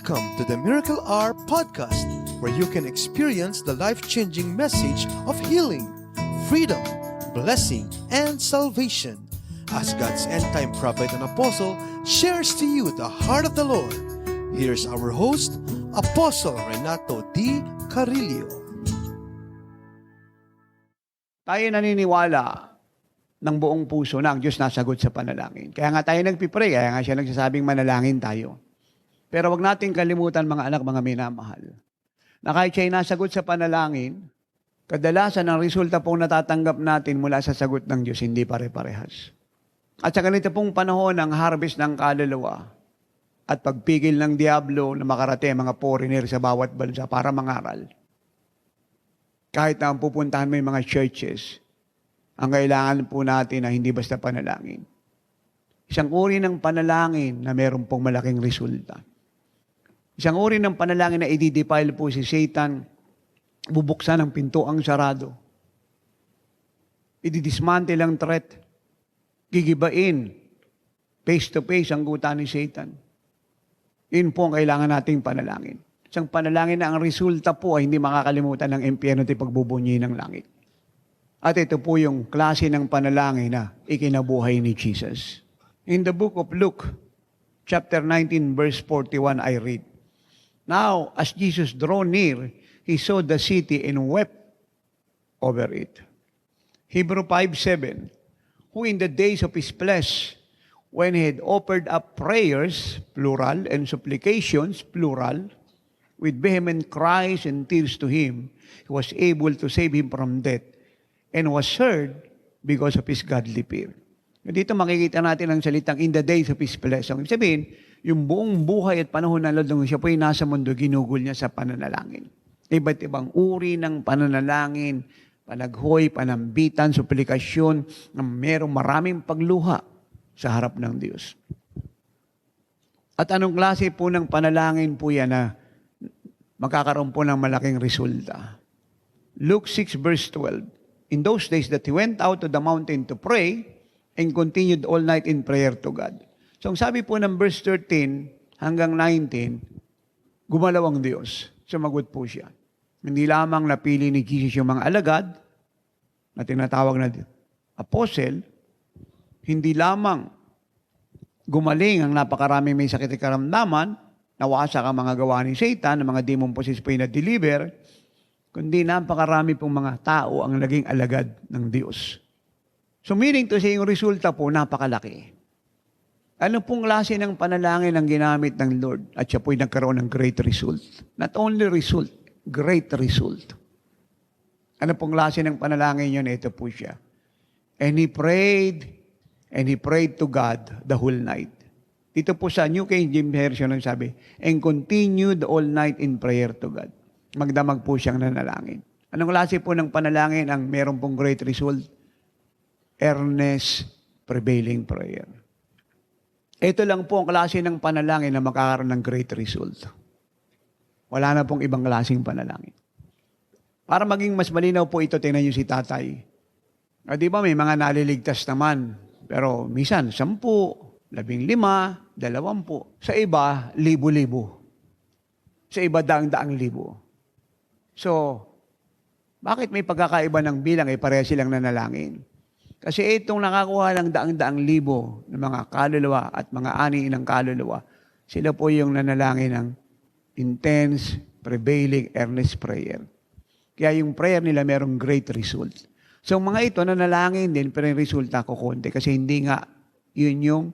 Welcome to the Miracle Hour podcast, where you can experience the life-changing message of healing, freedom, blessing, and salvation. As God's end-time prophet and apostle shares to you the heart of the Lord, here's our host, Apostle Renato D. Carillo. Tayo naniniwala ng buong puso na ang Diyos nasagot sa panalangin. Kaya nga tayo nagpipray, kaya nga siya nagsasabing manalangin tayo. Pero wag nating kalimutan mga anak, mga minamahal, na kahit siya'y nasagot sa panalangin, kadalasan ang resulta pong natatanggap natin mula sa sagot ng Diyos, hindi pare-parehas. At sa ganito pong panahon ng harvest ng kaluluwa at pagpigil ng Diablo na makarating mga foreigner sa bawat bansa para mangaral, kahit na ang pupuntahan mo yung mga churches, ang kailangan po natin na hindi basta panalangin. Isang uri ng panalangin na meron pong malaking resulta. Isang uri ng panalangin na i-defile po si Satan, bubuksan ang pinto ang sarado. I-dismantle ang threat. Gigibain face-to-face ang guta ni Satan. Yun po ang kailangan nating panalangin. Isang panalangin na ang resulta po ay hindi makakalimutan ng impyerno at pagbubunyi ng langit. At ito po yung klase ng panalangin na ikinabuhay ni Jesus. In the book of Luke, chapter 19, verse 41, I read, "Now, as Jesus drew near, he saw the city and wept over it." Hebrew 5:7, "Who in the days of his flesh, when he had offered up prayers, plural, and supplications, plural, with vehement cries and tears to him, he was able to save him from death, and was heard because of his godly fear." Dito makikita natin ang salitang in the days of his flesh. Ang sabihin, yung buong buhay at panahon ng Lord, siya po yung nasa mundo, ginugol niya sa pananalangin. Iba't ibang uri ng pananalangin, panaghoy, panambitan, suplikasyon, na merong maraming pagluha sa harap ng Diyos. At anong klase po ng panalangin po yan na magkakaroon po ng malaking resulta? Luke 6 verse 12, "In those days that he went out to the mountain to pray, and continued all night in prayer to God." So, ang sabi po ng verse 13 hanggang 19, gumalaw ang Diyos. Sumagot po siya. Hindi lamang napili ni Jesus yung mga alagad na tinatawag na apostle, hindi lamang gumaling ang napakaraming may sakit at karamdaman, nawasak ang mga gawa ni Satan, ang mga demon possessed po yung na-deliver, kundi napakarami pong mga tao ang naging alagad ng Diyos. So meaning to say, yung resulta po, napakalaki. Ano pong klase ng panalangin ang ginamit ng Lord? At siya po'y nagkaroon ng great result. Not only result, great result. Ano pong klase ng panalangin yun? Ito po siya. And he prayed to God the whole night. Dito po sa New King James Version ang sabi, and continued all night in prayer to God. Magdamag po siyang nanalangin. Anong klase po ng panalangin ang meron pong great result? Earnest, prevailing prayer. Ito lang po ang klase ng panalangin na makakaroon ng great result. Wala na pong ibang klaseng panalangin. Para maging mas malinaw po ito, tingnan niyo si tatay. Di ba may mga naliligtas naman, pero minsan 10, 15, 20. Sa iba, libo-libo. Sa iba, daang-daang libo. So, bakit may pagkakaiba ng bilang pareha silang nanalangin? Kasi itong nakakuha ng daang-daang libo ng mga kaluluwa at mga ani ng kaluluwa, sila po yung nanalangin ng intense, prevailing, earnest prayer. Kaya yung prayer nila merong great result. So mga ito, nanalangin din, pero yung resulta ko konti. Kasi hindi nga yun yung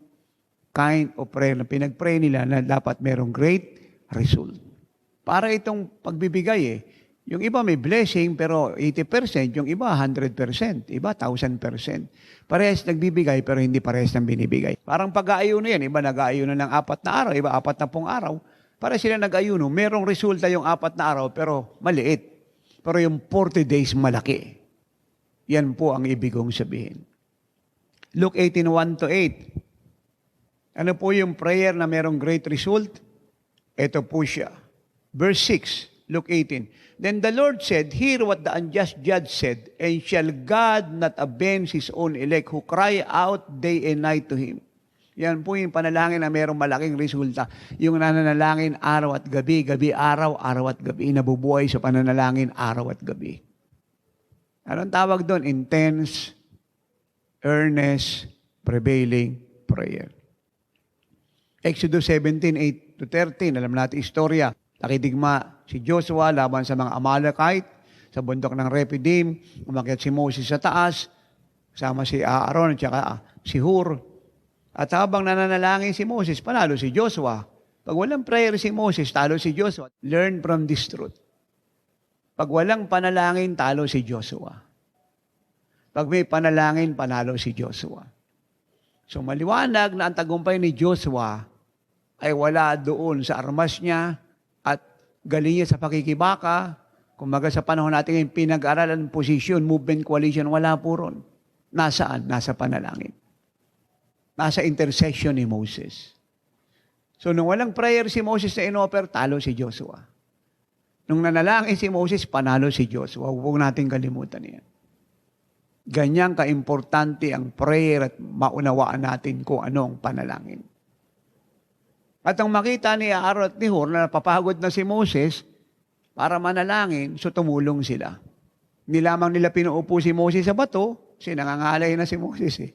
kind of prayer na pinag-pray nila na dapat merong great result. Para itong pagbibigay yung iba may blessing, pero 80%, yung iba 100%, iba 1,000%. Parehas nagbibigay, pero hindi parehas ng binibigay. Parang pag-aayuno yan, iba nag-aayuno ng 4 na araw, iba 40 araw. Para sila nag-ayuno, merong resulta yung 4 na araw, pero maliit. Pero yung 40 days, malaki. Yan po ang ibig kong sabihin. Luke 18:1-8. Ano po yung prayer na merong great result? Ito po siya. Verse 6. Luke 18. "Then the Lord said, hear what the unjust judge said, and shall God not avenge his own elect who cry out day and night to him, Yan po yung panalangin na mayroong malaking resulta. Yung nananalangin araw at gabi, gabi-araw, araw at gabi, nabubuhay sa pananalangin araw at gabi. Anong tawag doon? Intense, earnest, prevailing prayer. Exodus 17:8-13, alam natin istorya. Nakidigma si Joshua laban sa mga Amalekite sa bundok ng Rephidim. Umakyat si Moses sa taas, kasama si Aaron at saka si Hur. At habang nananalangin si Moses, panalo si Joshua. Pag walang prayer si Moses, talo si Joshua. Learn from this truth. Pag walang panalangin, talo si Joshua. Pag may panalangin, panalo si Joshua. So maliwanag na ang tagumpay ni Joshua ay wala doon sa armas niya at galing niya sa pakikibaka. Kumbaga sa panahon natin yung pinag-aralan, position, movement, coalition, wala po ron. Nasaan? Nasa panalangin. Nasa intercession ni Moses. So nung walang prayer si Moses na inoffer, talo si Joshua. Nung nanalangin si Moses, panalo si Joshua. Huwag natin kalimutan yan. Ganyang kaimportante ang prayer at maunawaan natin kung anong panalangin. At ang makita ni Aaron at ni Hur na napapagod na si Moses para manalangin, so tumulong sila. Hindi lamang nila pinuupo si Moses sa bato, kasi nangangalay na si Moses eh.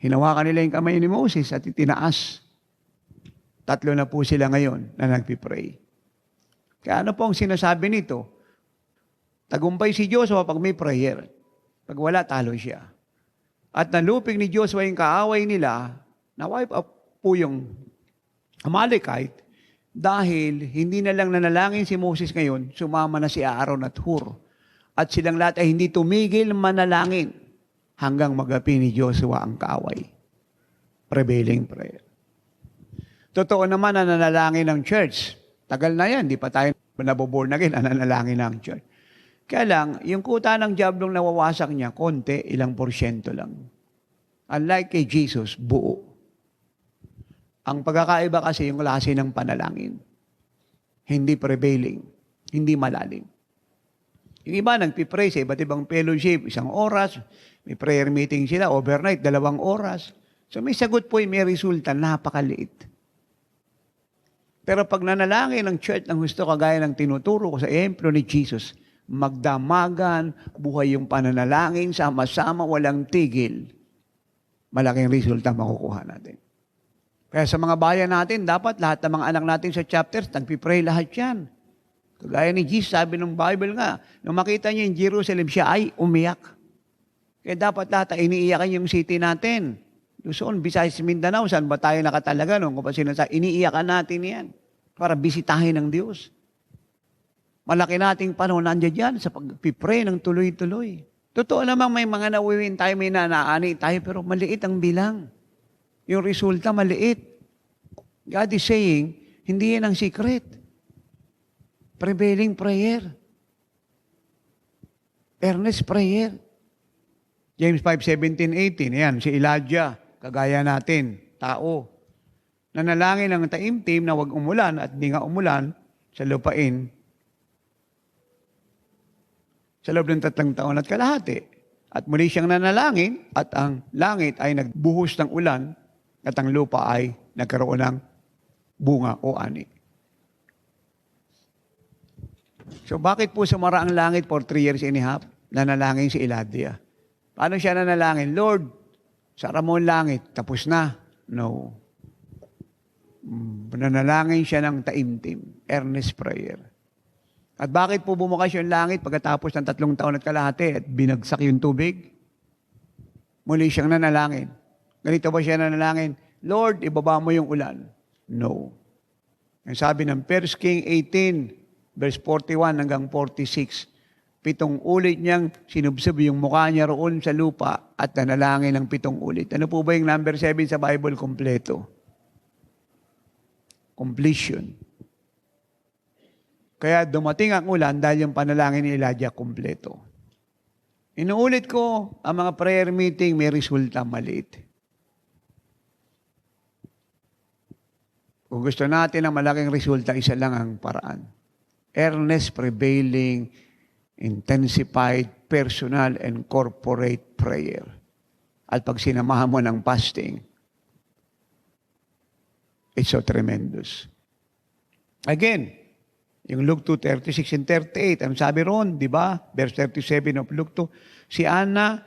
Hinawakan nila yung kamay ni Moses at itinaas. 3 na po sila ngayon na nagpipray. Kaya ano po ang sinasabi nito? Tagumpay si Joshua pag may prayer. Pag wala, talo siya. At nalupig ni Joshua yung kaaway nila, na-wipe up po yung Amalekite, dahil hindi na lang nanalangin si Moses ngayon, sumama na si Aaron at Hur. At silang lahat ay hindi tumigil manalangin hanggang magapi ni Joshua ang kaaway. Prevailing prayer. Totoo naman na nanalangin ng church. Tagal na yan, di pa tayo naboborn again, nanalangin ng church. Kaya lang, yung kuta ng diablong nawawasak niya, konti, ilang porsyento lang. Unlike kay Jesus, buo. Ang pagkakaiba kasi yung klase ng panalangin. Hindi prevailing, hindi malalim. Yung iba nagpipray sa iba't ibang fellowship, 1 oras, may prayer meeting sila, overnight, 2 oras. So may sagot po, may resulta, napakaliit. Pero pag nanalangin ng church ng gusto kagaya ng tinuturo ko sa ehemplo ni Jesus, magdamagan, buhay yung pananalangin, sama-sama, walang tigil, malaking resulta makukuha natin. Kaya sa mga bayan natin, dapat lahat ng mga anak natin sa chapters, nagpipray lahat yan. Kagaya ni Jesus, sabi ng Bible nga, nung makita niya yung Jerusalem, siya ay umiyak. Kaya dapat lahat ay iniiyakan yung city natin. Luzon, Visayas, Mindanao, saan ba tayo nakatalaga nung kung pa sinasabi, iniiyakan natin yan para bisitahin ng Diyos. Malaki nating panahon nandiyan dyan sa pagpipray ng tuloy-tuloy. Totoo namang may mga nawiwin tayo, may nanaani tayo, pero maliit ang bilang. Yung resulta maliit. God is saying, hindi yan ang secret. Prevailing prayer. Earnest prayer. James 5:17-18, yan, si Elijah, kagaya natin, tao. Nanalangin ng taimtim na wag umulan at di nga umulan sa lupain sa loob ng 3 taon at kalahati. At muli siyang nanalangin at ang langit ay nagbuhos ng ulan at ang lupa ay nagkaroon ng bunga o ani. So bakit po sumara ang langit for 3 years and a half? Nanalangin si Elijah. Paano siya nanalangin? Lord, sara mo ang langit. Tapos na? No. Nanalangin siya ng taimtim. Earnest prayer. At bakit po bumukas yung langit pagkatapos ng 3 taon at kalahati at binagsak yung tubig? Muli siyang nanalangin. Ganito ba siya nanalangin? Lord, ibaba mo yung ulan. No. Ang sabi ng 1 King 18, verse 41 hanggang 46, 7 ulit niyang sinubsob yung mukha niya roon sa lupa at nanalangin ng 7 ulit. Ano po ba yung number 7 sa Bible? Kompleto. Completion. Kaya dumating ang ulan dahil yung panalangin ni Elijah kompleto. Inuulit ko, ang mga prayer meeting may resulta maliit. Kung gusto natin ng malaking resulta, isa lang ang paraan. Earnest, prevailing, intensified, personal, and corporate prayer. At pag sinamahan mo ng fasting, It's so tremendous. Again, yung Luke 2:36 and 38, ang sabi ron, di ba? Verse 37 of Luke 2, si Anna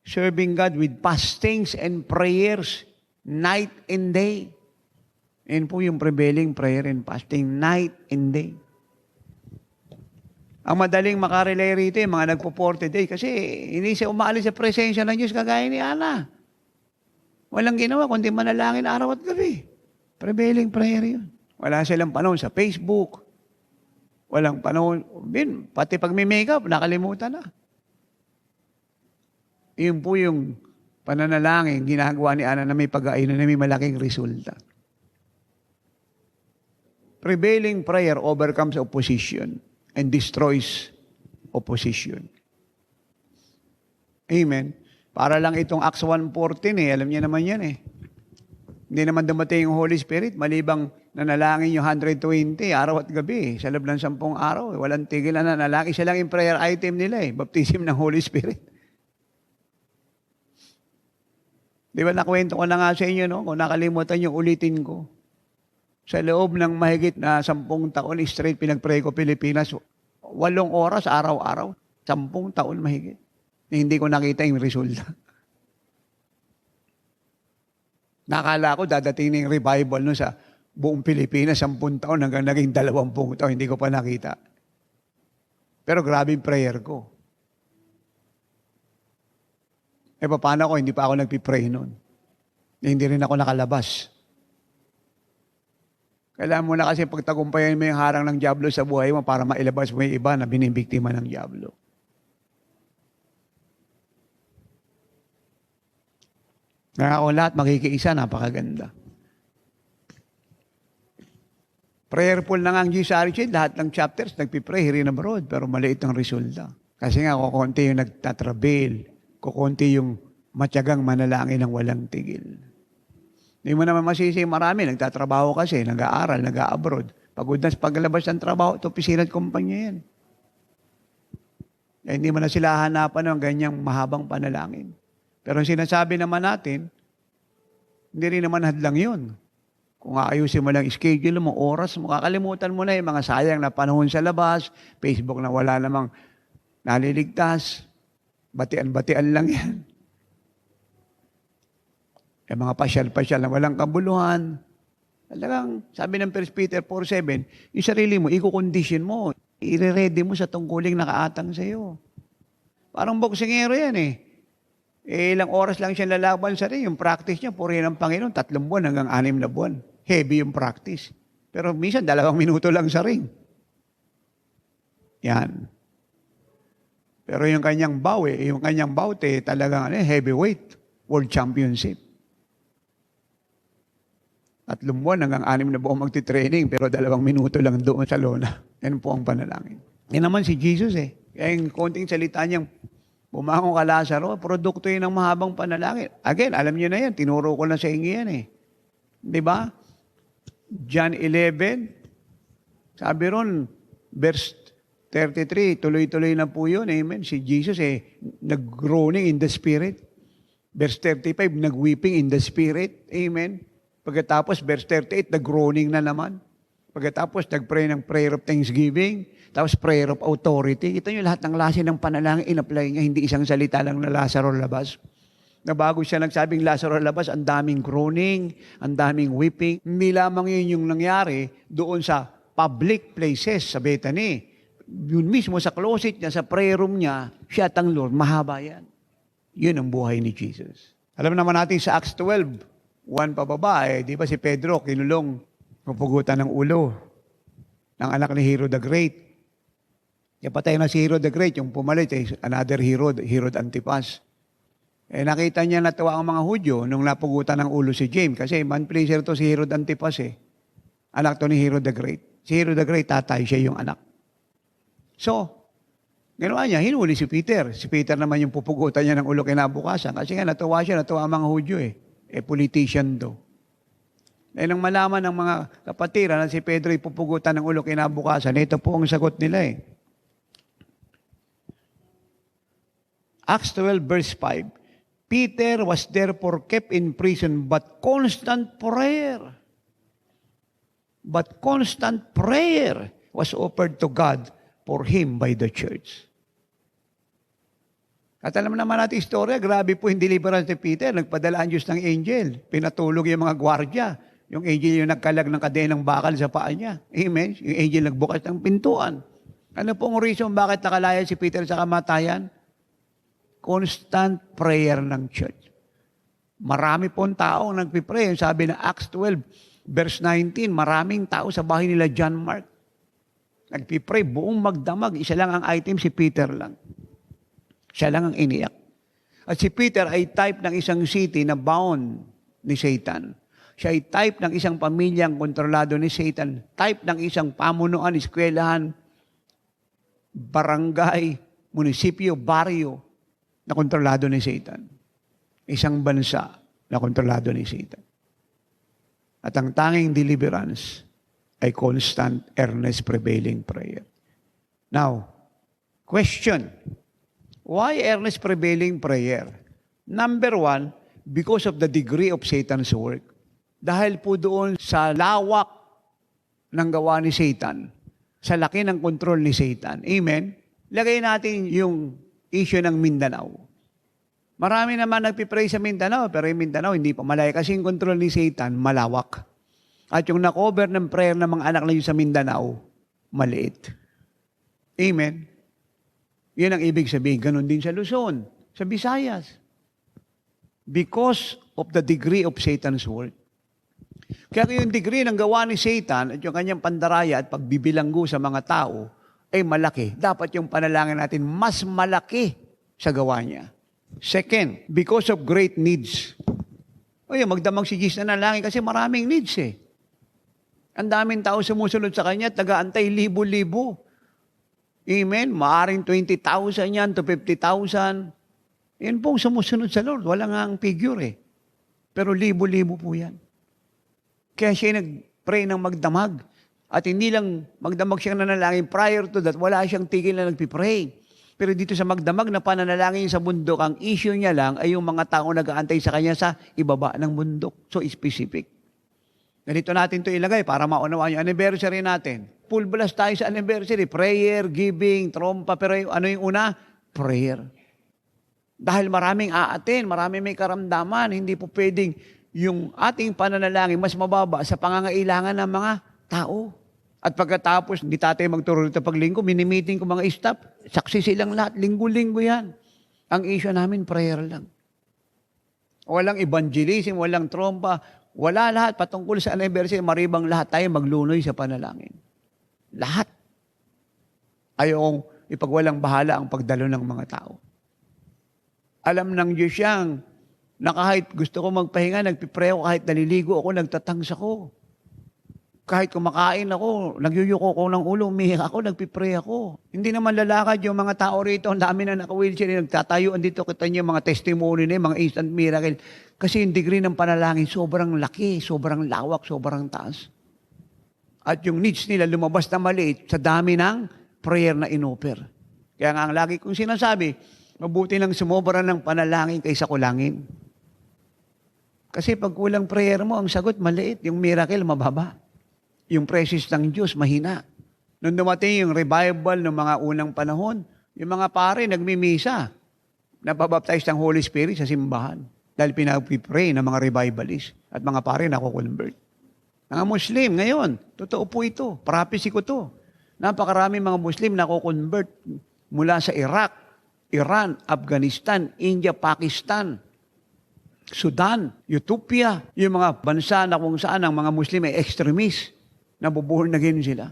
serving God with fastings and prayers night and day. Yan po yung prevailing prayer and fasting, night and day. Ang madaling makarelay rito, yung mga nagpo-40 day, kasi hindi siya umaalis sa presensya ng Diyos kagaya ni Ana. Walang ginawa, kundi manalangin araw at gabi. Prevailing prayer yun. Wala silang panahon sa Facebook. Walang panahon. Pati pag may makeup, nakalimutan na. Yun po yung pananalangin, ginagawa ni Ana na may pag-ainan na may malaking resulta. Prevailing prayer overcomes opposition and destroys opposition. Amen. Para lang itong Acts 1:14 alam niya naman yan Hindi naman dumating yung Holy Spirit, malibang nanalangin yung 120 araw at gabi sa loob ng 10 araw. Walang tigil na nanalangin. Isa lang yung prayer item nila baptism ng Holy Spirit. Di ba nakwento ko na nga sa inyo, no? Kung nakalimutan yung ulitin ko. Sa loob ng mahigit na 10 taon, straight pinag-pray ko Pilipinas, 8 oras araw-araw, 10 taon mahigit. Hindi ko nakita yung resulta. Nakala ko dadating na yung revival no, sa buong Pilipinas, 10 taon hanggang naging 20 taon, hindi ko pa nakita. Pero grabe yung prayer ko. Paano ko, hindi pa ako nagpipray noon. Hindi rin ako nakalabas. Kailangan mo na kasi pagtagumpayan mo yung harang ng dyablo sa buhay mo para mailabas mo yung iba na binibiktima ng dyablo. Kaya ako lahat makikiisa, napakaganda. Prayerful na nga ang GSRC, lahat ng chapters nagpipray here and abroad, pero maliit ang resulta. Kasi nga, kukunti yung nagtatrabail, kukunti yung matyagang manalangin ng walang tigil. Hindi mo naman masisi marami, nagtatrabaho kasi, nag-aaral, nag-abroad. Pagod na sa paglabas ng trabaho, ito opisina at kumpanya yan. Hindi mo na sila hanapan ng ganyang mahabang panalangin. Pero sinasabi naman natin, hindi rin naman hadlang yun. Kung aayusin mo lang schedule mo, oras mo, kakalimutan mo na yung mga sayang na panahon sa labas, Facebook na wala namang naliligtas, batian-batian lang yan. Yung mga pasyal-pasyal na walang kabuluhan. Talagang, sabi ng 1 Peter 4:7, yung sarili mo, i-condition mo, i-ready mo sa tungkuling nakaatang sa iyo. Parang boksingero yan ilang oras lang siya lalaban sa ring. Yung practice niya, purihin ng Panginoon, 3 buwan hanggang 6 na buwan. Heavy yung practice. Pero minsan, 2 minuto lang sa ring. Yan. Pero yung kanyang bout talagang heavyweight, world championship. 3 buwan hanggang 6 na buwan magti-training, pero 2 minuto lang doon sa lona. Yan po ang panalangin. Yan naman si Jesus Kaya yung konting salita niyang, bumangon ka Lazaro, produkto yun ng mahabang panalangin. Again, alam niyo na yan, tinuro ko na sa inyo yan Di ba? John 11, sabi ron, verse 33, tuloy-tuloy na po yun. Amen. Si Jesus nag-groaning in the Spirit. Verse 35, nag-weeping in the Spirit. Amen. Pagkatapos, verse 38, nag-groaning na naman. Pagkatapos, nag-pray ng prayer of thanksgiving. Tapos, prayer of authority. Ito yung lahat ng klase ng panalangin, in-apply niya, hindi isang salita lang na Lazaro labas. Na bago siya nagsabing Lazaro labas, ang daming groaning, ang daming weeping. Hindi lamang yun yung nangyari doon sa public places sa Bethany. Yun mismo sa closet niya, sa prayer room niya, siya at ang Lord, mahaba yan. Yun ang buhay ni Jesus. Alam naman natin sa Acts 12, 1 pababa, di ba si Pedro kinulong, pupugutan ng ulo ng anak ni Herod the Great. Patay na si Herod the Great, yung pumalit another Herod, Herod Antipas. Nakita niya natuwa ang mga Hudyo nung napugutan ng ulo si James kasi man pleaser to si Herod Antipas Anak to ni Herod the Great. Si Herod the Great, tatay, siya yung anak. So, ginawa niya, hinuli si Peter. Si Peter naman yung pupugutan niya ng ulo kinabukasan. Kasi nga natuwa ang mga Hudyo politician do. Nang malaman ng mga kapatira na si Pedro ipupugutan ng ulo kinabukasan, ito po ang sagot nila Acts 12 verse 5, Peter was therefore kept in prison but constant prayer but constant prayer was offered to God for him by the church. At alam naman natin istorya, grabe po yung deliverance ni Peter. Nagpadala ang Diyos ng angel. Pinatulog yung mga gwardya. Yung angel yung nagkalag ng kadenang bakal sa paa niya. Amen? Yung angel nagbukas ng pintuan. Ano pong reason bakit nakalaya si Peter sa kamatayan? Constant prayer ng church. Marami pong taong nagpipray. Sabi na Acts 12, verse 19, maraming tao sa bahay nila John Mark. Nagpipray, buong magdamag. Isa lang ang item, si Peter lang. Siya lang ang iniyak. At si Peter ay type ng isang city na bound ni Satan. Siya ay type ng isang pamilyang kontrolado ni Satan. Type ng isang pamunuan, eskwelahan, barangay, munisipyo, baryo na kontrolado ni Satan. Isang bansa na kontrolado ni Satan. At ang tanging deliverance ay constant, earnest, prevailing prayer. Now, question. Why earnest, prevailing prayer? Number one, because of the degree of Satan's work. Dahil po doon sa lawak ng gawa ni Satan, sa laki ng kontrol ni Satan. Amen? Lagay natin yung issue ng Mindanao. Marami naman nagpipray sa Mindanao, pero yung Mindanao hindi pa malaya kasi yung kontrol ni Satan malawak. At yung na-cover ng prayer ng mga anak na yun sa Mindanao, maliit. Amen? Yan ang ibig sabihin. Ganon din sa Luzon, sa Visayas. Because of the degree of Satan's work. Kaya yung degree ng gawa ni Satan at yung kanyang pandaraya at pagbibilanggo sa mga tao ay malaki. Dapat yung panalangin natin mas malaki sa gawa niya. Second, because of great needs. O yun, magdamag si Jesus na nalangin kasi maraming needs eh. Ang daming tao sumusunod sa kanya at nag-aantay libo-libo. Amen? Maaring 20,000 yan to 50,000. Yan pong sumusunod sa Lord. Wala nga ang figure eh. Pero libo-libo po yan. Kaya siya nag-pray ng magdamag. At hindi lang magdamag siya nanalangin. Prior to that, wala siyang tigil na nagpipray. Pero dito sa magdamag na pananalangin sa bundok, ang issue niya lang ay yung mga tao nag-aantay sa kanya sa ibaba ng bundok. So specific. Ganito natin ito ilagay para maunawaan yung anniversary natin. Full blast tayo sa anniversary. Prayer, giving, trompa. Pero ano yung una? Prayer. Dahil maraming aatin, maraming may karamdaman. Hindi po pwedeng yung ating pananalangin mas mababa sa pangangailangan ng mga tao. At pagkatapos, hindi tatay magturo dito paglinggo, mini-meeting ko mga staff. Saksi silang lahat. Linggo-linggo yan. Ang issue namin, prayer lang. Walang evangelism, walang trompa. Wala lahat patungkol sa anniversary, maribang lahat tayo maglunoy sa panalangin. Lahat. Ayong ipagwalang bahala ang pagdalo ng mga tao. Alam ng Diyos yang na kahit gusto ko magpahinga, nagpipray ako, kahit naliligo ako, nagtatangs ako. Kahit kumakain ako, nagyuyuko ko ng ulo, umiyak ako, nagpipray ako. Hindi naman lalakad yung mga tao rito, ang dami na naka-wheelchair, nagtatayuan dito, kita niyo mga testimony na mga instant miracle. Kasi yung degree ng panalangin, sobrang laki, sobrang lawak, sobrang taas. At yung needs nila lumabas na maliit sa dami ng prayer na inoffer. Kaya nga ang lagi kong sinasabi, mabuti lang sumobra ng panalangin kaysa kulangin. Kasi pag kulang prayer mo, ang sagot maliit, yung miracle mababa. Yung presence ng Diyos, mahina. Nung dumating yung revival ng mga unang panahon, yung mga pare nagmimisa, napabaptize ng Holy Spirit sa simbahan. Dahil pinag-pray ng mga revivalist at mga pare nakukonvert. Mga Muslim ngayon, totoo po ito, prophecy ko to. Napakarami mga Muslim nakukonvert mula sa Iraq, Iran, Afghanistan, India, Pakistan, Sudan, Ethiopia, yung mga bansa na kung saan ang mga Muslim ay extremist. Nabubuhol na gano'n sila.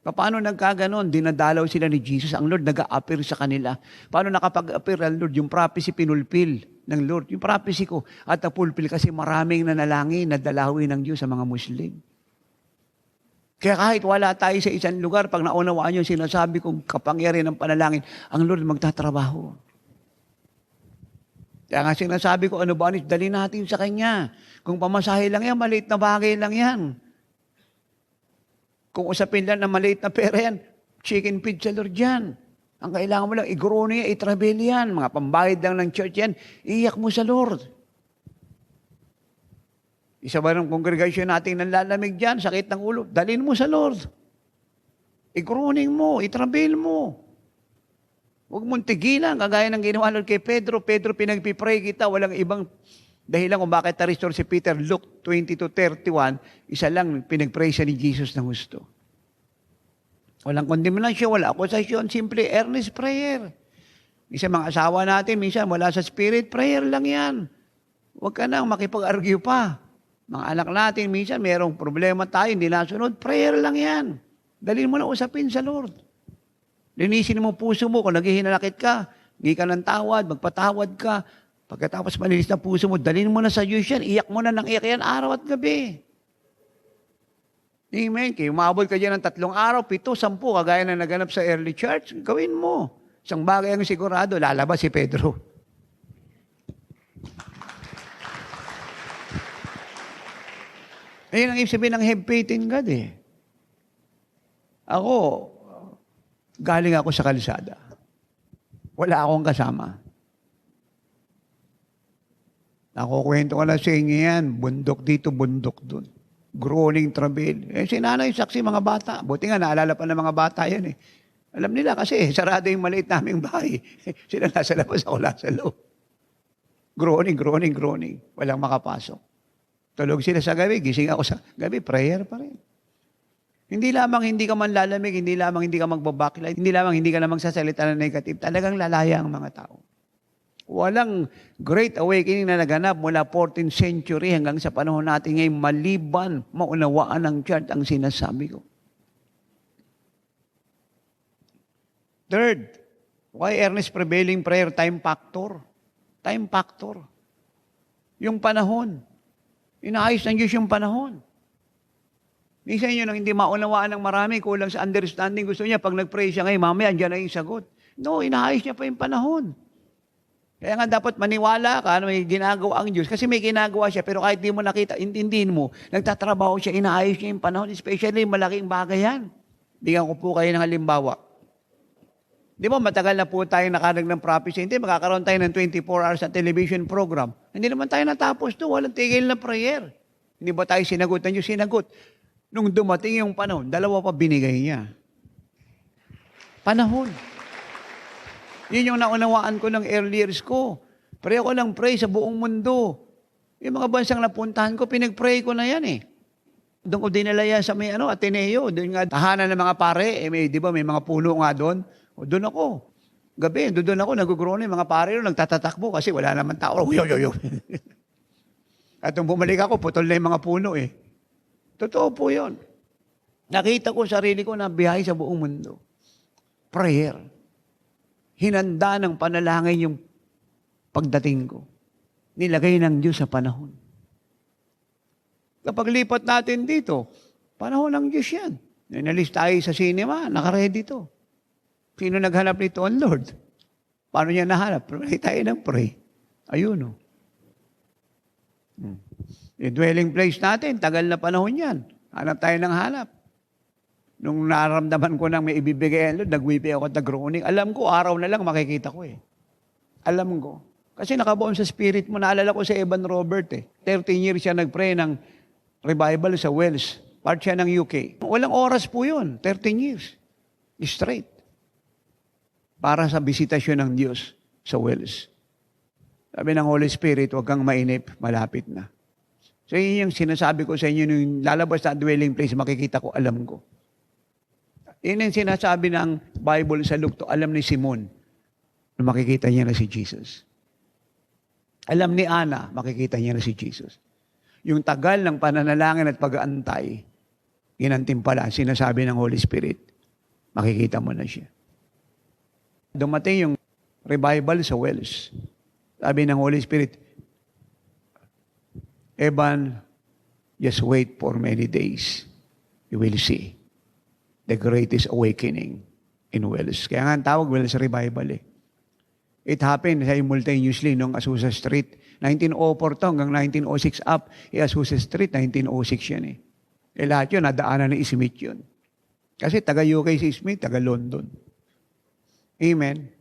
Paano nagkaganon? Dinadalaw sila ni Jesus. Ang Lord nag-a-appear sa kanila. Paano nakapag-appear ang Lord? Yung prophecy pinulpil ng Lord. Yung prophecy ko at napulpil kasi maraming nanalangin na dalawin ng Diyos sa mga Muslim. Kaya kahit wala tayo sa isang lugar, pag naunawaan yung sinasabi kong kapangyarihan ng panalangin, ang Lord magtatrabaho. Kaya nga sinasabi ko, ano ba? Dali natin sa Kanya. Kung pamasahe lang yan, maliit na bagay lang yan. Kung usapin lang na maliit na pera yan, chicken feed sa Lord yan. Ang kailangan mo lang, i-grow niya, i-travel yan. Mga pambayad lang ng church yan, iyak mo sa Lord. Isa ba ng kongregasyon natin nanlalamig dyan, sakit ng ulo, dalhin mo sa Lord. I-groaning mo, itrabil mo. Huwag mong tigilan, kagaya ng ginawa nun kay Pedro. Pedro, pinagpipray kita, walang ibang dahilan kung bakit na-restore si Peter. Luke 22:31, isa lang, pinagpray siya ni Jesus ng gusto. Walang condemnation, wala akusasyon, simple earnest prayer. Minsan mga asawa natin, minsan wala sa spirit, prayer lang yan. Huwag ka nang makipag-argue pa. Mga anak natin, minsan mayroong problema tayo, hindi nasunod, prayer lang yan. Dalhin mo na usapin sa Lord. Linisin mo puso mo kung naghihinalakit ka, hindi ka ng tawad, magpatawad ka. Pagkatapos malinis na puso mo, dalhin mo na sa Diyos yan, iyak mo na ng iyak yan araw at gabi. Amen. Kaya umabot ka dyan ng 3 araw, 7, 10, kagaya na naganap sa early church, gawin mo. Isang bagay ang sigurado, lalabas si Pedro. Ayun ang ibig sabihin ng have faith in God eh. Ako, galing ako sa kalsada. Wala akong kasama. Nakukwento ko na sa inyo yan, bundok dito, bundok dun. Groaning travel. Sinanay saksi mga bata. Buti nga, naalala pa ng mga bata yan eh. Alam nila kasi, sarado yung maliit naming bahay. Sila nasa labas, ako nasa loob. Groaning, groaning, groaning. Walang makapasok. Tulog sila sa gabi, gising ako sa gabi, prayer pa rin. Hindi lamang hindi ka man lalamig, hindi lamang hindi ka magbabacklight, hindi lamang hindi ka na magsasalita ng negative, talagang lalaya ang mga tao. Walang great awakening na naganap mula 14th century hanggang sa panahon natin ngayon, maliban, maunawaan ng church ang sinasabi ko. Third, why earnest prevailing prayer? Time factor. Time factor. Yung panahon. Inaayos ng Diyos yung panahon. Minsan yun ang hindi maunawaan ng marami, kulang sa understanding. Gusto niya, pag nag-pray siya ngayon, mamaya, andyan na yung sagot. No, inaayos niya pa yung panahon. Kaya nga dapat maniwala ka, may ginagawa ang Diyos. Kasi may ginagawa siya, pero kahit di mo nakita, intindihin mo, nagtatrabaho siya, inaayos niya yung panahon, especially malaking bagay yan. Bigyan ko po kayo ng halimbawa. Di ba matagal na po tayo nakadag ng prophecy, hindi makakaroon tayo ng 24 hours na television program. Hindi naman tayo natapos to, walang tigil na prayer. Hindi ba tayo sinagot ng Diyos? Sinagot. Nung dumating yung panahon, 2 pa binigay niya. Panahon. Yun yung naunawaan ko ng early years ko. Pray ako ng pray sa buong mundo. Yung mga bansang napuntahan ko, pinag-pray ko na yan eh. Doon ko dinala yan sa may Ateneo. Doon nga, tahanan ng mga pare. Di ba, may mga puno nga doon. O doon ako. Gabi, doon ako, nag-groan yung mga pare doon, nagtatatakbo kasi wala naman tao. Yo. At nung bumalik ako, putol na yung mga puno eh. Totoo po yun. Nakita ko sarili ko na biyahe sa buong mundo. Prayer. Hinanda ng panalangin yung pagdating ko. Nilagay ng Diyos sa panahon. Kapag lipat natin dito, panahon ng Diyos yan. Nalis tayo sa cinema, nakaredy to. Sino naghanap nito? Ang Lord. Paano niya nahanap? Pray tayo ng pray. Ayun o. Yung dwelling place natin, tagal na panahon yan. Hanap tayo ng hanap. Nung naramdaman ko nang may ibibigay ang Lord, nagwipi ako at nag-groaning. Alam ko, araw na lang makikita ko eh. Alam ko. Kasi nakabuon sa spirit mo. Naalala ko si Evan Robert eh. 13 years siya nag-pray ng revival sa Wales. Part siya ng UK. Walang oras po yun. 13 years. Straight. Para sa bisitasyon ng Diyos sa Wales. Sabi ng Holy Spirit, huwag kang mainip, malapit na. So yun yung sinasabi ko sa inyo, nung lalabas na dwelling place, makikita ko, alam ko. Yun yung sinasabi ng Bible sa Luke, to alam ni Simon, na makikita niya na si Jesus. Alam ni Ana, makikita niya na si Jesus. Yung tagal ng pananalangin at pag-aantay, ginantimpala, sinasabi ng Holy Spirit, makikita mo na siya. Dumating yung revival sa Wales. Sabi ng Holy Spirit, Evan, just wait for many days. You will see the greatest awakening in Wales. Kaya nga ang tawag Wales Revival eh. It happened simultaneously nung Azusa Street. 1904 to hanggang 1906 up. Azusa Street, 1906 yan eh. Lahat yun, nadaanan ni Smith yun. Kasi taga-UK si Smith, taga-London. Amen.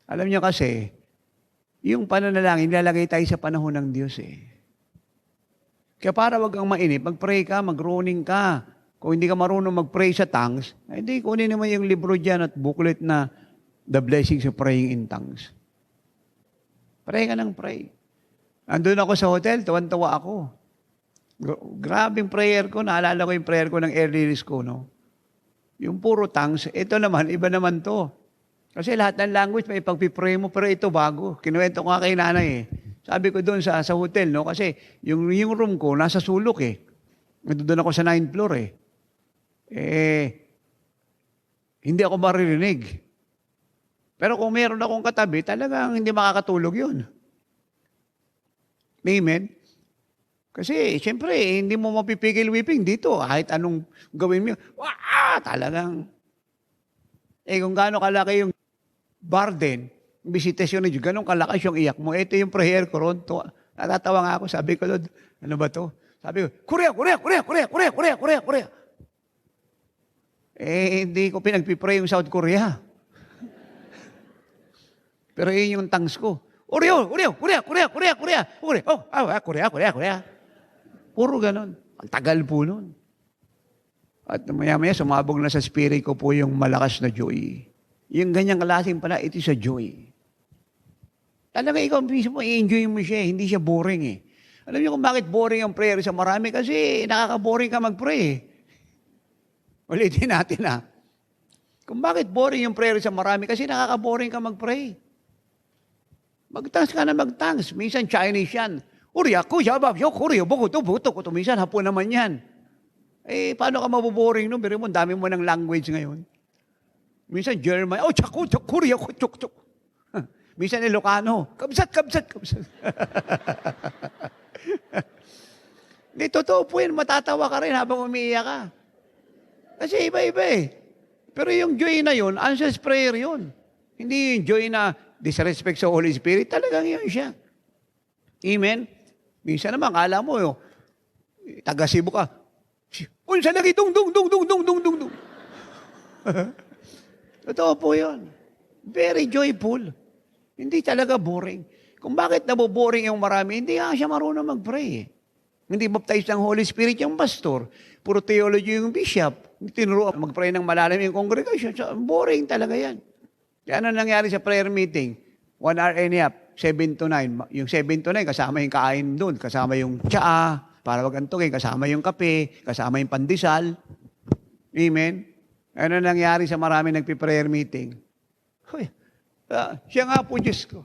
Alam niyo kasi, yung pananalangin, nilalagay tayo sa panahon ng Diyos eh. Kaya para wag kang mainip, mag-pray ka, mag-groaning ka. Kung hindi ka marunong mag-pray sa tongues, hindi, kunin naman yung libro dyan at booklet na The Blessings of Praying in Tongues. Pray ka ng pray. Andun ako sa hotel, tuwan-tuwa ako. Grabing prayer ko, naalala ko yung prayer ko ng early release ko, no? Yung puro tongues, ito naman, iba naman to. Kasi lahat ng language may pagpipray mo, pero ito bago. Kinuwento ko nga kay nanay eh. Sabi ko doon sa hotel, no? Kasi yung room ko, nasa sulok eh. Doon ako sa 9th floor eh. Hindi ako maririnig. Pero kung meron akong katabi, talagang hindi makakatulog yun. Amen? Kasi, siyempre, hindi mo mapipigil weeping dito. Kahit anong gawin mo, talagang. Kung gaano kalaki yung burden, yung visitasyon ni Diyos, ganun kalakas yung iyak mo. Ito yung prayer ko ron. Natatawa nga ako, sabi ko, Lord, ano ba to? Sabi ko, Korea. Hindi ko pinagpipray yung South Korea. Pero yun yung tongues ko. Korea. Puro ganon. Ang tagal po nun. At maya-maya, sumabog na sa spirit ko po yung malakas na joy. Yung ganyang klaseng pala, ito sa joy. Talaga ikaw mismo, i-enjoy mo siya. Hindi siya boring eh. Alam niyo kung bakit boring ang prayer sa marami? Kasi nakaka-boring ka mag-pray. Ulitin natin ha. Kung bakit boring yung prayer sa marami? Kasi nakaka-boring ka mag-pray. Mag-thanks ka na mag-thanks. Minsan Chinese yan. Minsan hapon naman yan. Paano ka mabuboring no? Pero mo, dami mo ng language ngayon. Minsan German, Korea, chuk. Minsan Ilocano, kabsat. Hindi, totoo po yun, matatawa ka rin habang umiiyak ka. Kasi iba-iba eh. Pero yung joy na yun, answers prayer yun. Hindi yung joy na disrespect sa Holy Spirit, talagang yun siya. Amen? Minsan naman, kala mo, taga Cebu ka, unsa lagi, dung. Totoo po yun. Very joyful. Hindi talaga boring. Kung bakit naboboring yung marami, hindi nga siya marunong mag-pray eh. Hindi baptized ng Holy Spirit yung pastor. Puro theology yung bishop. Tinuro mag-pray ng malalim yung congregation. So, boring talaga yan. Kaya ano nangyari sa prayer meeting? 1 hour and a half, 7 to 9. Yung 7 to 9, kasama yung kain doon. Kasama yung tsaa, para wag antugin. Kasama yung kape, kasama yung pandesal. Amen? Ano nangyari sa marami nagpi-prayer meeting? Siya nga po, Diyos ko.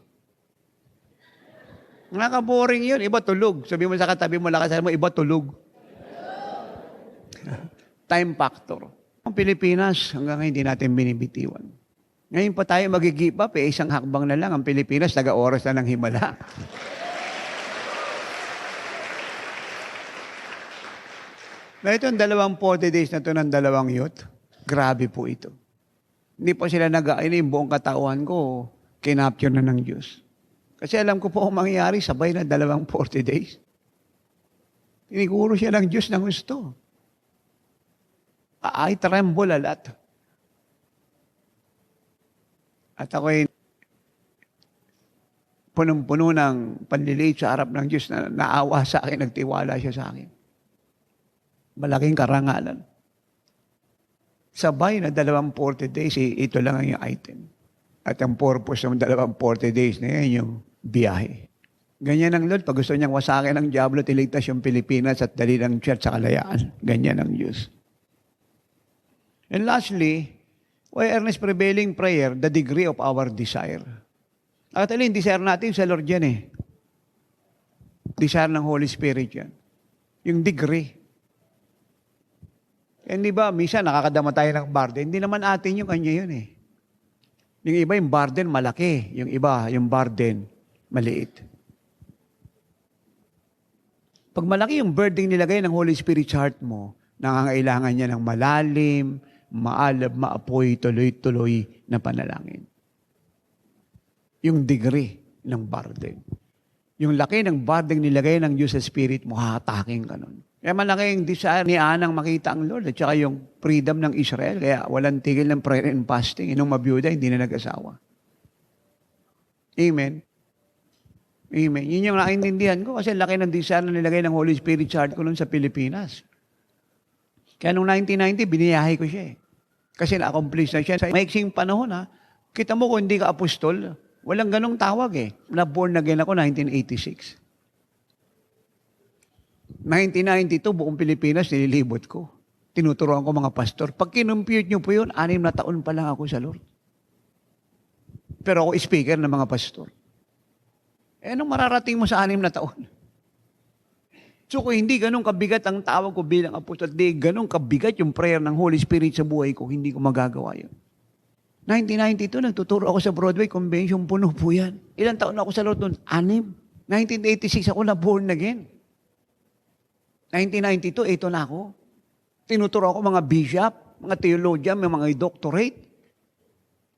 Nakaka-boring yun. Iba tulog. Sabi mo sa katabi mo, lakasan mo, iba tulog. Time factor. Ang Pilipinas, hanggang hindi natin binibitiwan. Ngayon pa tayo mag-give up, isang hakbang na lang. Ang Pilipinas, taga-oras na ng himala. Na ito, 40 days na ito ng 2 youth. Grabe po ito. Hindi pa sila yung buong katawan ko, kinapture na ng Diyos. Kasi alam ko po ang mangyayari, sabay na 40 days. Tiniguro siya ng Diyos ng gusto. I tremble a lot. At ako'y punong-puno ng panliliit sa harap ng Diyos na naawa sa akin, nagtiwala siya sa akin. Malaking karangalan. Sabay na 40 days, ito lang ang yung item. At ang purpose ng 40 days na yan, yung biyahe. Ganyan ang Lord, pag gusto niyang wasakin ng Diablo, tiligtas yung Pilipinas at dali ng church sa kalayaan. Ganyan ang Diyos. And lastly, why earnest prevailing prayer, the degree of our desire. Actually, yung desire natin sa Lord yan eh. Desire ng Holy Spirit yan. Yung degree. And di ba, minsan nakakadama tayo ng burden. Hindi naman atin yung kanya yun eh. Yung iba, yung burden malaki. Yung iba, yung burden maliit. Pag malaki yung burden nilagay ng Holy Spirit sa heart mo, nangangailangan niya ng malalim, maalab, maapoy, tuloy-tuloy na panalangin. Yung degree ng burden. Yung laki ng burden nilagay ng Diyos sa Spirit mo, hataking ka nun. Kaya malaking desire ni Anang makita ang Lord at saka yung freedom ng Israel. Kaya walang tigil ng prayer and fasting. Nung mabiyuda, hindi na nag-asawa. Amen. Amen. Yun yung nakaintindihan ko kasi laki ng desire na nilagay ng Holy Spirit sa heart ko noon sa Pilipinas. Kaya noong 1990, biniyahe ko siya eh. Kasi na-accomplish na siya. Sa maiksing panahon kita mo kung hindi ka apostol, walang ganong tawag eh. Na-born again ako 1986. 1992, buong Pilipinas, nililibot ko. Tinuturoan ko mga pastor. Pag kinumpute nyo po yun, 6 na taon pa lang ako sa Lord. Pero ako speaker ng mga pastor. Anong mararating mo sa 6 na taon? So kung hindi ganun kabigat ang tawag ko bilang apostol, di ganun kabigat yung prayer ng Holy Spirit sa buhay ko, hindi ko magagawa yun. 1992, nagtuturo ako sa Broadway Convention, puno po yan. Ilang taon na ako sa Lord noon? 6. 1986 ako na born again. 1992, ito na ako. Tinuturo ako mga bishop, mga theologian, mga doctorate.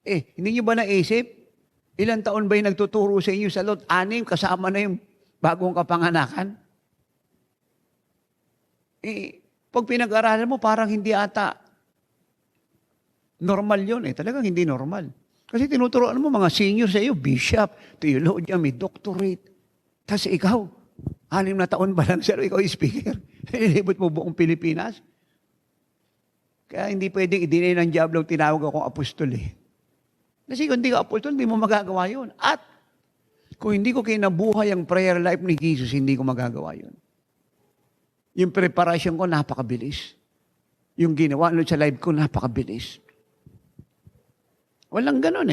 Hindi nyo ba naisip? Ilang taon ba yung nagtuturo sa inyo sa Lord? 6, kasama na yung bagong kapanganakan. Pag pinag-aralan mo, parang hindi ata normal yun Talagang hindi normal. Kasi tinuturoan mo mga senior sa iyo, bishop, theologian, may doctorate. Tapos ikaw, 6 na taon pa lang sir, ikaw yung speaker. Nilibot mo buong Pilipinas. Kaya hindi pwedeng i-deny ng Diablo, tinawag akong apostol Kasi kung hindi ka apostol, hindi mo magagawa yun. At kung hindi ko kinabuhay ang prayer life ni Jesus, hindi ko magagawa yun. Yung preparation ko, napakabilis. Yung ginawa sa life ko, napakabilis. Walang ganun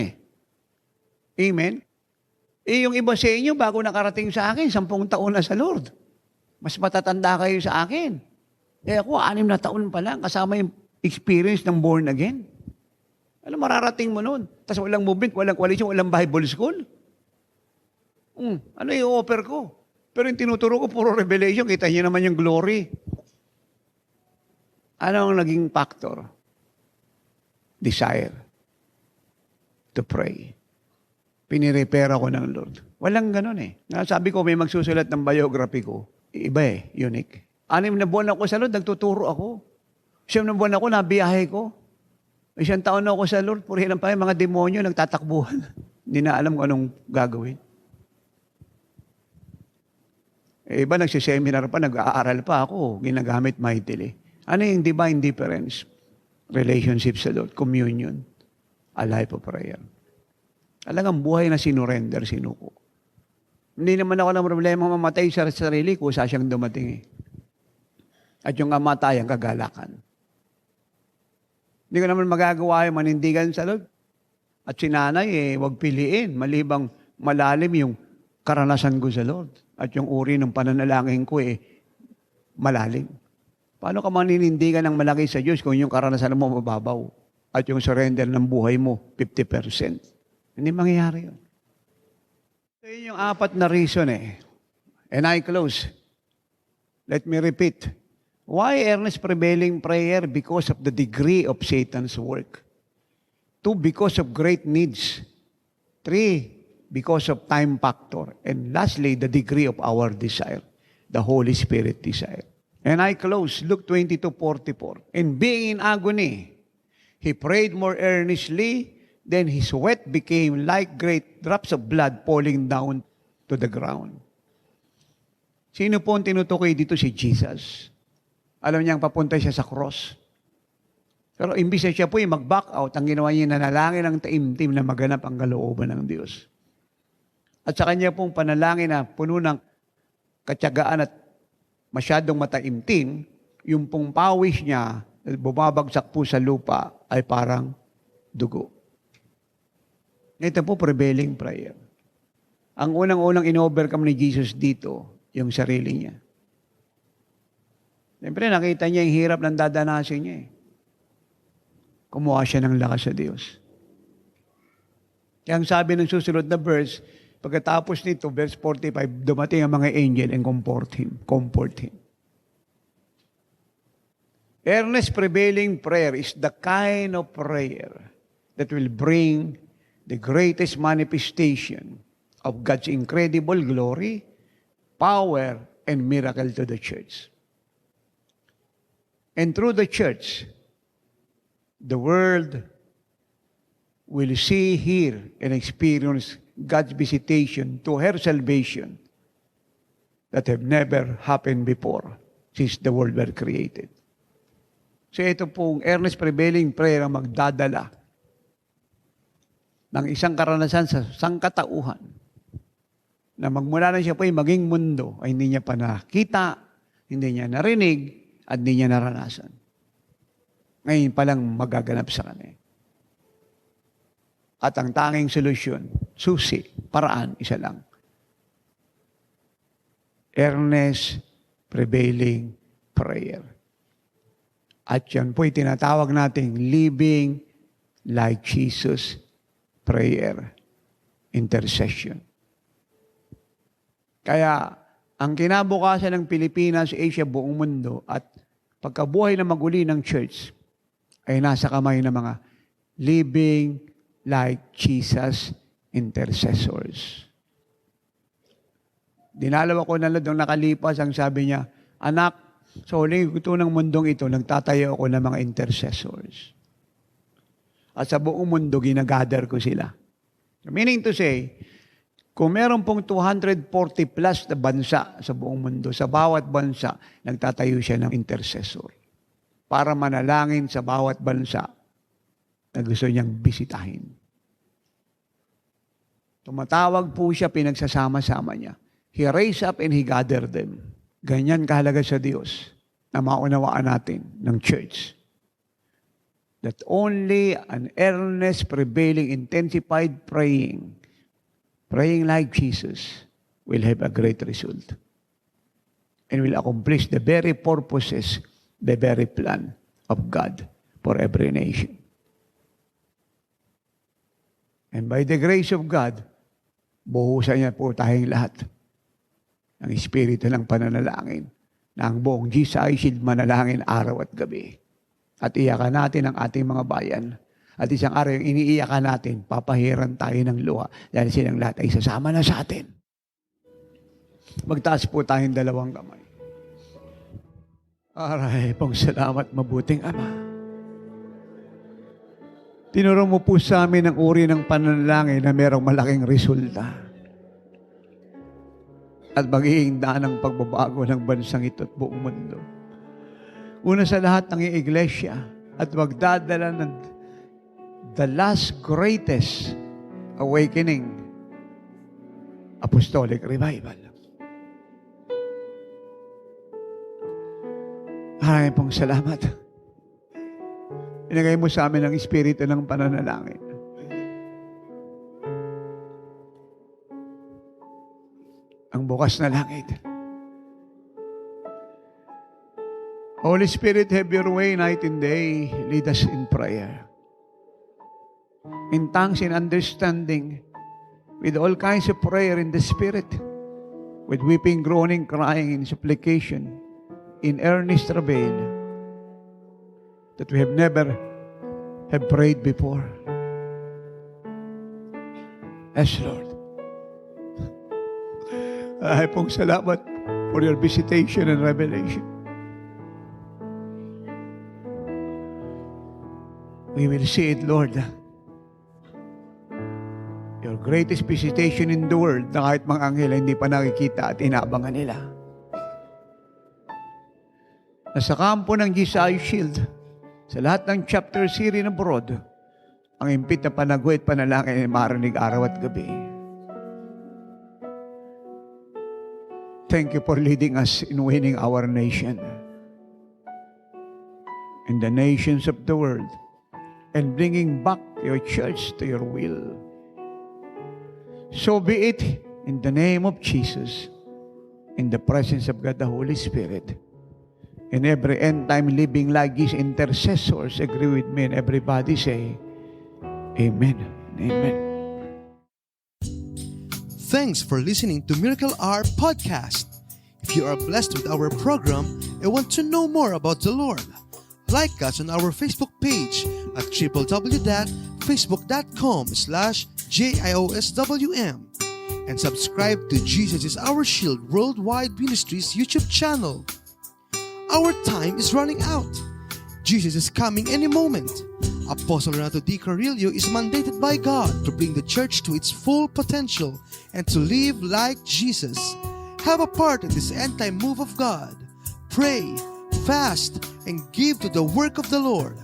Amen? Yung iba sa inyo, bago nakarating sa akin, 10 taon na sa Lord. Mas matatanda kayo sa akin. Ako, 6 na taon pa lang, kasama yung experience ng born again. Alam, mararating mo nun. Tapos walang movement, walang coalition, walang Bible school. Ano yung offer ko? Pero yung tinuturo ko, puro revelation, kita niyo naman yung glory. Ano ang naging factor? Desire to pray. Pinirepare ako ng Lord. Walang ganun Sabi ko, may magsusulat ng biography ko. Iba unique. 6 na buwan ako sa Lord, nagtuturo ako. 9 na buwan ako, nabiyahe ko. 1 taon na ako sa Lord, purihin pa yung mga demonyo, nagtatakbuhan. Hindi na alam kung anong gagawin. Iba nagsiseminar pa, nag-aaral pa ako, ginagamit mightily. Ano yung divine difference? Relationship sa Lord, communion, a life of prayer. Talagang buhay na sinurrender, sinuko. Hindi naman ako ng problema mamatay sa sarili ko, sa siyang dumating At yung kamatayan, kagalakan. Hindi ko naman magagawa yung manindigan sa Lord. At si nanay, wag piliin, malibang malalim yung karanasan ko sa Lord. At yung uri ng pananalangin ko, malalim. Paano ka maninindigan ng malaki sa Diyos kung yung karanasan mo mababaw? At yung surrender ng buhay mo, 50%. Hindi mangyayari yun. So yun yung 4 na reason And I close. Let me repeat. Why earnest prevailing prayer? Because of the degree of Satan's work. 2, because of great needs. 3, because of time factor. And lastly, the degree of our desire. The Holy Spirit desire. And I close. Luke 22:44. And being in agony, he prayed more earnestly. Then his sweat became like great drops of blood falling down to the ground. Sino po ang tinutukoy dito? Si Jesus. Alam niyang papunta siya sa cross. Pero imbis na siya po yung mag-back out, ang ginawa niya, nanalangin ng taimtim na maganap ang kalooban ng Diyos. At sa kanya pong panalangin na puno ng katyagaan at masyadong mataimtim, yung pong pawis niya, bumabagsak po sa lupa, ay parang dugo. Ito po, prevailing prayer. Ang unang-unang in-overcome ni Jesus dito, yung sarili niya. Siyempre, nakita niya yung hirap ng dadanasin niya Kumuha siya ng lakas sa Diyos. Kaya ang sabi ng susunod na verse, pagkatapos nito, verse 45, dumating ang mga angel and comfort him. Earnest prevailing prayer is the kind of prayer that will bring the greatest manifestation of God's incredible glory, power, and miracle to the church. And through the church, the world will see, hear, and experience God's visitation to her salvation that have never happened before since the world were created. So ito pong earnest prevailing prayer ang magdadala ng isang karanasan sa sangkatauhan na magmula na siya po ay maging mundo ay hindi niya pa nakita, hindi niya narinig, at hindi niya naranasan. Ngayon palang magaganap sa kanya. At ang tanging solusyon, susi, paraan, isa lang. Earnest, prevailing prayer. At yan po'y tinatawag nating living like Jesus prayer, intercession. Kaya, ang kinabukasan ng Pilipinas, Asia, buong mundo, at pagkabuhay na maguli ng church, ay nasa kamay ng mga living like Jesus intercessors. Dinalaw ako ng ladong nakalipas, ang sabi niya, anak, sa huling gusto ng mundong ito, nagtatayo ako ng mga intercessors. At sa buong mundo, ginagather ko sila. Meaning to say, kung meron pong 240 plus na bansa sa buong mundo, sa bawat bansa, nagtatayo siya ng intercessor para manalangin sa bawat bansa na gusto niyang bisitahin. Tumatawag po siya, pinagsasama-sama niya. He raised up and He gathered them. Ganyan kahalaga sa Diyos na maunawaan natin ng church. That only an earnest, prevailing, intensified praying like Jesus, will have a great result. And will accomplish the very purposes, the very plan of God for every nation. And by the grace of God, buhusan niya po tayong lahat ng Espiritu ng pananalangin na ang buong GCI Shield manalangin araw at gabi. At iyakan natin ang ating mga bayan. At isang araw yung iniiyakan natin, papahiran tayo ng luha dahil silang lahat ay sasama na sa atin. Magtaas po tayong dalawang kamay. Aray pong salamat, mabuting Ama. Tinuro mo po sa amin ang uri ng pananalangin na mayroong malaking resulta. At magiging daan ng pagbabago ng bansang ito at buong mundo. Una sa lahat ng iglesia at magdadala ng the last greatest awakening, apostolic revival. Maraming pong salamat. Inagay mo sa amin ang espiritu ng pananalangin. Ang bukas na langit. Holy Spirit, have your way night and day. Lead us in prayer. In tongues, in understanding, with all kinds of prayer in the Spirit, with weeping, groaning, crying, in supplication, in earnest travail, that we have never have prayed before. Yes, Lord. Ay pong salamat for your visitation and revelation. We will see it, Lord. Your greatest visitation in the world na kahit mga anghel hindi pa nakikita at inaabangan nila. Nasa kampo ng GCI Shield, sa lahat ng chapter series na broad, ang impit na panaguit panalangin ay marinig araw at gabi. Thank you for leading us in winning our nation and the nations of the world and bringing back your church to your will. So be it in the name of Jesus, in the presence of God the Holy Spirit. In every end time living like these intercessors, agree with me and everybody say, Amen. Amen. Thanks for listening to Miracle Hour Podcast. If you are blessed with our program and want to know more about the Lord, like us on our Facebook page at www.facebook.com/JIOSWM and subscribe to Jesus is Our Shield Worldwide Ministries YouTube channel. Our time is running out. Jesus is coming any moment. Apostle Renato D. Carrillo is mandated by God to bring the church to its full potential and to live like Jesus. Have a part in this end-time move of God. Pray, fast, and give to the work of the Lord.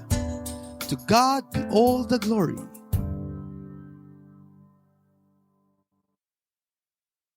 To God be all the glory.